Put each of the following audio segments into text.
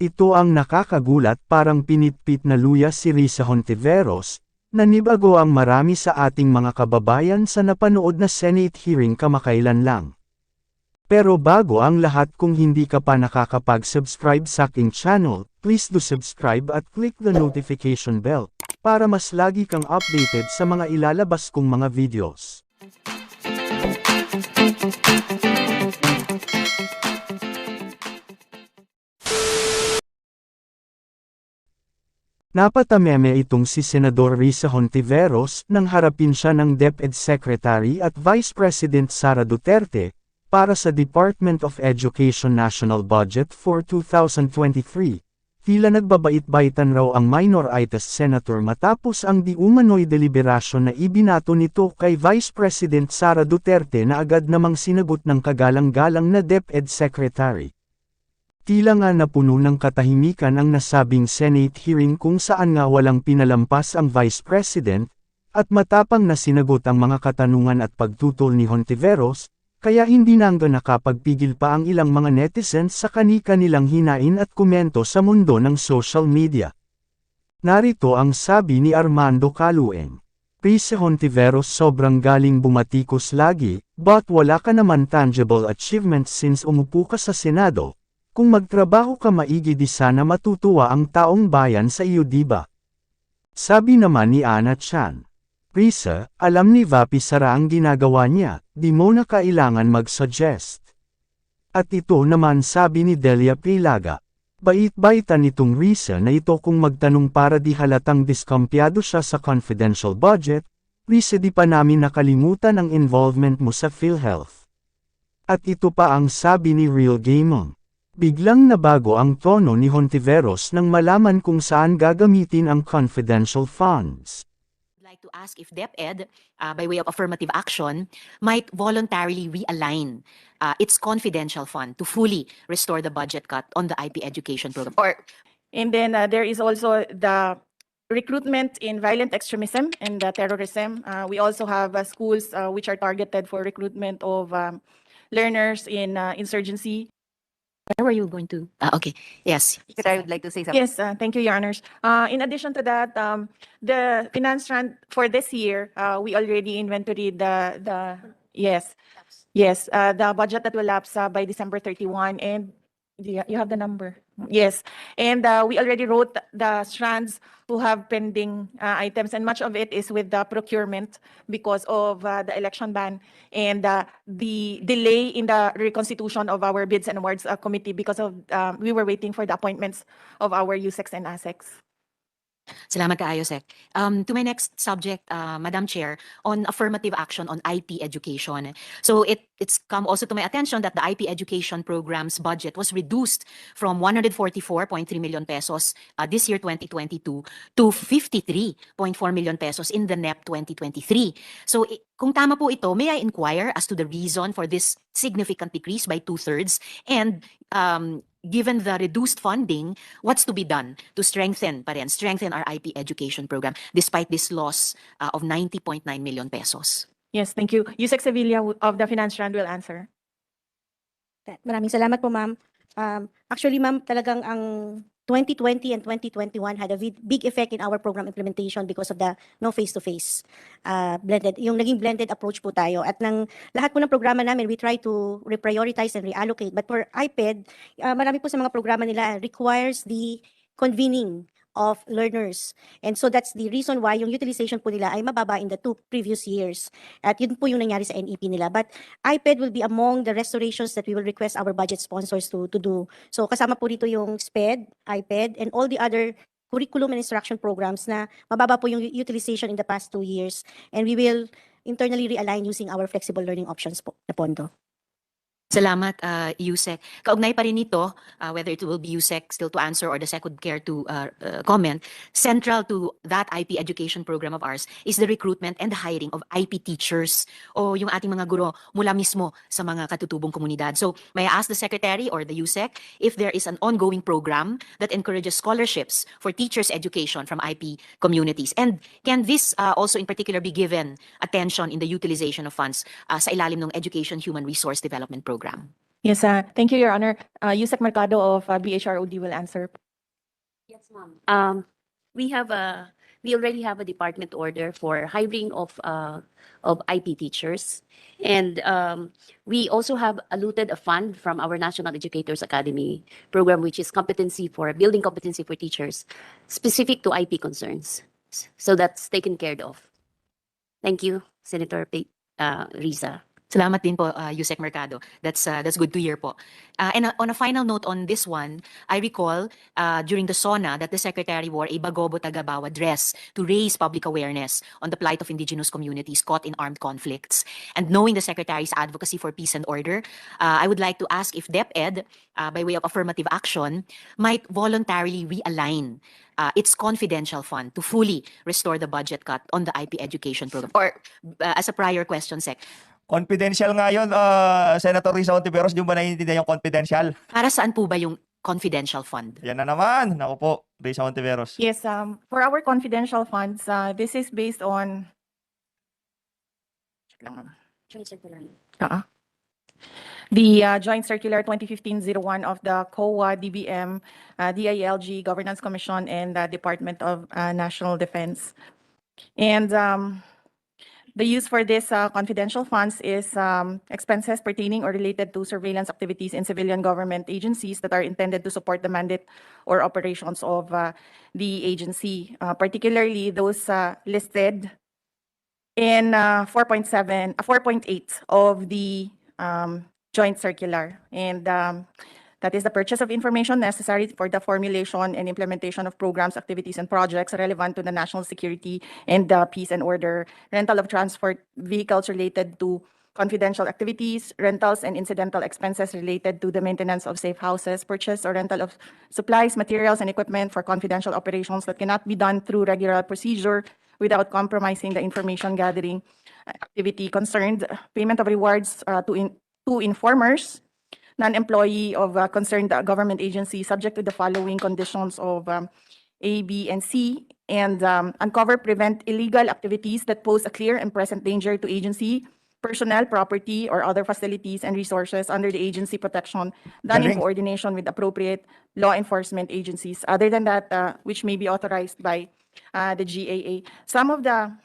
Ito ang nakakagulat, parang pinitpit na luya si Risa Hontiveros, nanibago ang marami sa ating mga kababayan sa napanood na Senate hearing kamakailan lang. Pero bago ang lahat, kung hindi ka pa nakakapag-subscribe sa aking channel, please do subscribe at click the notification bell, para mas lagi kang updated sa mga ilalabas kong mga videos. Natameme itong si Senador Risa Hontiveros nang harapin siya ng DepEd Secretary at Vice President Sara Duterte, para sa Department of Education National Budget for 2023. Tila nagbabait-baitan raw ang minoritas senator matapos ang di umano'y deliberasyon na ibinato nito kay Vice President Sara Duterte na agad namang sinagot ng kagalang-galang na DepEd Secretary. Tila nga napuno ng katahimikan ang nasabing Senate hearing kung saan nga walang pinalampas ang Vice President, at matapang na sinagot ang mga katanungan at pagtutol ni Hontiveros, kaya hindi na nakapagpigil pa ang ilang mga netizens sa kani-kanilang hinain at komento sa mundo ng social media. Narito ang sabi ni Armando Calueng. Risa Hontiveros, sobrang galing bumatikos lagi, but wala ka naman tangible achievements since umupo ka sa Senado. Kung magtrabaho ka maigi, di sana matutuwa ang taong bayan sa iyo, diba? Sabi naman ni Ana Chan. Risa, alam ni Vapi Sara ang ginagawa niya, di mo na kailangan mag-suggest. At ito naman sabi ni Delia Pilaga. Bait-baitan itong Risa na ito kung magtanong para di halatang diskampyado siya sa confidential budget. Risa, di pa namin nakalimutan ang involvement mo sa PhilHealth. At ito pa ang sabi ni Real Gamon. Biglang nabago ang tono ni Hontiveros nang malaman kung saan gagamitin ang confidential funds. I'd like to ask if DepEd, by way of affirmative action, might voluntarily realign its confidential fund to fully restore the budget cut on the IP education program. And then there is also the recruitment in violent extremism and terrorism. We also have schools which are targeted for recruitment of learners in insurgency. Where were you going to? Okay, yes. Secretary would like to say something. Yes, thank you, Your Honors. In addition to that, the finance fund for this year, we already inventoried the budget that will lapse by December 31, and you have the number. Yes, and we already wrote the strands who have pending items, and much of it is with the procurement because of the election ban and the delay in the reconstitution of our bids and awards committee because of we were waiting for the appointments of our USECs and ASECs. Salamat kaayo, Sec. To my next subject, Madam Chair, on affirmative action on IP education. So it's come also to my attention that the IP education program's budget was reduced from 144.3 million pesos this year 2022 to 53.4 million pesos in the NEP 2023. So kung tama po ito, may I inquire as to the reason for this significant decrease by 2/3, and given the reduced funding, what's to be done to strengthen our IP education program despite this loss of 90.9 million pesos? Yes, thank you. Yusek Sevilla of the Finance Strand will answer. Maraming salamat po, ma'am. Actually, ma'am, talagang ang 2020 and 2021 had a big effect in our program implementation because of the no face-to-face blended, yung naging blended approach po tayo. At ng lahat po ng programa namin, we try to reprioritize and reallocate. But for iPad, marami po sa mga programa nila requires the convening of learners. And so that's the reason why yung utilization po nila ay mababa in the 2 previous years. At yun po yung nangyari sa NEP nila. But iPad will be among the restorations that we will request our budget sponsors to do. So kasama po dito yung SPED, iPad, and all the other curriculum and instruction programs na mababa po yung utilization in the past 2 years. And we will internally realign using our flexible learning options po na pondo. Salamat, Yusek. Kaugnay pa rin nito, whether it will be Yusek still to answer or the SEC would care to comment, central to that IP education program of ours is the recruitment and the hiring of IP teachers o yung ating mga guro mula mismo sa mga katutubong komunidad. So, may I ask the Secretary or the Yusek if there is an ongoing program that encourages scholarships for teachers' education from IP communities? And can this also in particular be given attention in the utilization of funds sa ilalim ng Education Human Resource Development Program? Yes, thank you, Your Honor. Yusek Mercado of BHROD will answer. Yes, ma'am. We already have a department order for hiring of IP teachers, and we also have allotted a fund from our National Educators Academy program, which is competency for building competency for teachers, specific to IP concerns. So that's taken care of. Thank you, Senator Risa. Salamat din po, Yusek Mercado. That's good to hear po. And on a final note on this one, I recall during the SONA that the Secretary wore a Bagobo Tagabaw address to raise public awareness on the plight of indigenous communities caught in armed conflicts. And knowing the Secretary's advocacy for peace and order, I would like to ask if DepEd, by way of affirmative action, might voluntarily realign its confidential fund to fully restore the budget cut on the IP education program. Or as a prior question, Sec, Confidential nga yun, Senator Risa Hontiveros, di mo ba naiintindihan yung confidential? para saan po ba yung confidential fund? Yan na naman. Naku po, Risa Hontiveros. Yes, for our confidential funds, this is based on the Joint Circular 2015-01 of the COA, DBM, DILG, Governance Commission, and Department of National Defense. And the use for this confidential funds is expenses pertaining or related to surveillance activities in civilian government agencies that are intended to support the mandate or operations of the agency, particularly those listed in 4.8 of the joint circular. And that is the purchase of information necessary for the formulation and implementation of programs, activities, and projects relevant to the national security and peace and order, rental of transport vehicles related to confidential activities, rentals and incidental expenses related to the maintenance of safe houses, purchase or rental of supplies, materials, and equipment for confidential operations that cannot be done through regular procedure without compromising the information gathering activity concerned, payment of rewards to informers, non-employee of concerned government agency subject to the following conditions of A, B, and C, and uncover, prevent illegal activities that pose a clear and present danger to agency, personnel, property, or other facilities and resources under the agency protection done in Galing. coordination with appropriate law enforcement agencies, other than that, which may be authorized by the GAA. Some of the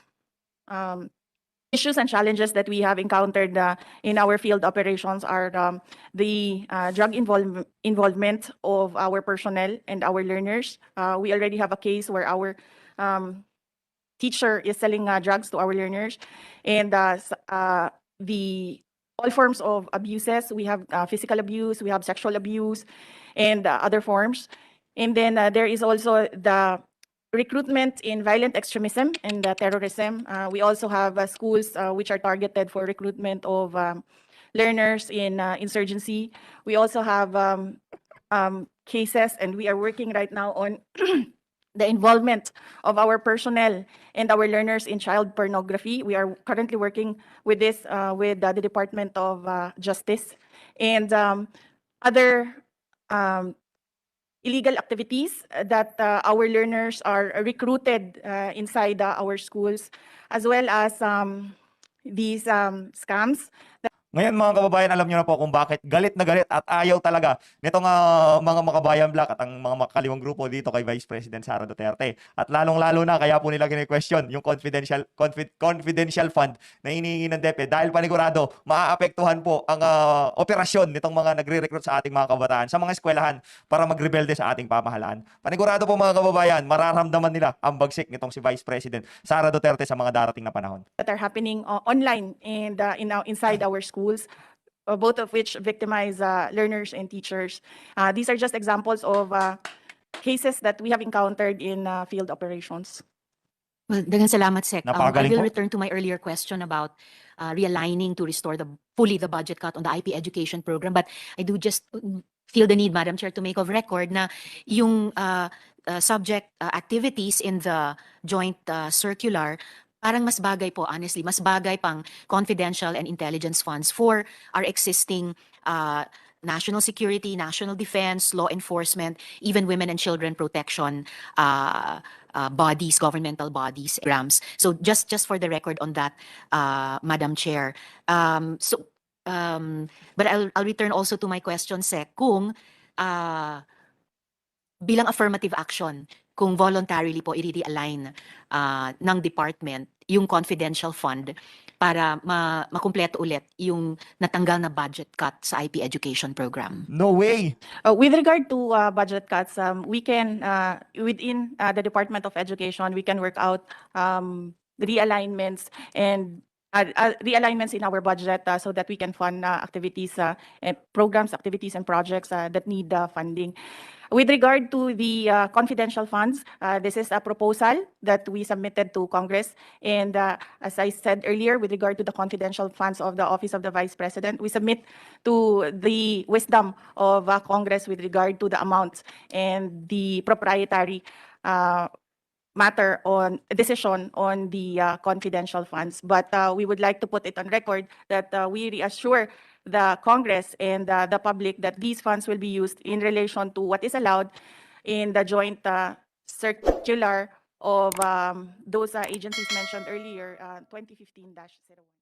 issues and challenges that we have encountered in our field operations are the drug involvement of our personnel and our learners. We already have a case where our teacher is selling drugs to our learners, and the all forms of abuses. We have physical abuse, we have sexual abuse, and other forms. And then there is also the recruitment in violent extremism and terrorism. We also have schools which are targeted for recruitment of learners in insurgency. We also have cases, and we are working right now on the involvement of our personnel and our learners in child pornography. We are currently working with this with the Department of Justice and other illegal activities that our learners are recruited inside our schools, as well as these scams. Ngayon mga kababayan, alam nyo na po kung bakit galit na galit at ayaw talaga nitong mga makabayan black at ang mga makaliwang grupo dito kay Vice President Sara Duterte. At lalong-lalo na kaya po nila kine-question yung confidential fund na hinihingi ng DepEd dahil panigurado maaapektuhan po ang operasyon nitong mga nagre-recruit sa ating mga kabataan sa mga eskwelahan para magrebelde sa ating pamahalaan. Panigurado po mga kababayan, mararamdaman nila ang bagsik nitong si Vice President Sara Duterte sa mga darating na panahon. That are happening online and inside our schools, both of which victimize learners and teachers. These are just examples of cases that we have encountered in field operations. Well, daghang salamat, Sec. I Napakagaling will po. return to my earlier question about realigning to restore fully the budget cut on the IP education program. But I do just feel the need, Madam Chair, to make of record na yung subject activities in the joint circular, parang mas bagay po, honestly, mas bagay pang confidential and intelligence funds for our existing national security, national defense, law enforcement, even women and children protection bodies, governmental bodies, programs. So just for the record on that, Madam Chair. So But I'll return also to my question, Sec, kung ah, bilang affirmative action, kung voluntarily po i-realign ng department yung confidential fund para makumpleto ulit yung natanggal na budget cut sa IP education program. No way! With regard to budget cuts, we can, within the Department of Education, we can work out realignments and realignments in our budget so that we can fund activities, and programs, activities, and projects that need funding. With regard to the confidential funds, this is a proposal that we submitted to Congress. And as I said earlier, with regard to the confidential funds of the Office of the Vice President, we submit to the wisdom of Congress with regard to the amounts and the proprietary matter on decision on the confidential funds. But we would like to put it on record that we reassure the Congress and the public that these funds will be used in relation to what is allowed in the joint circular of those agencies mentioned earlier, 2015-01.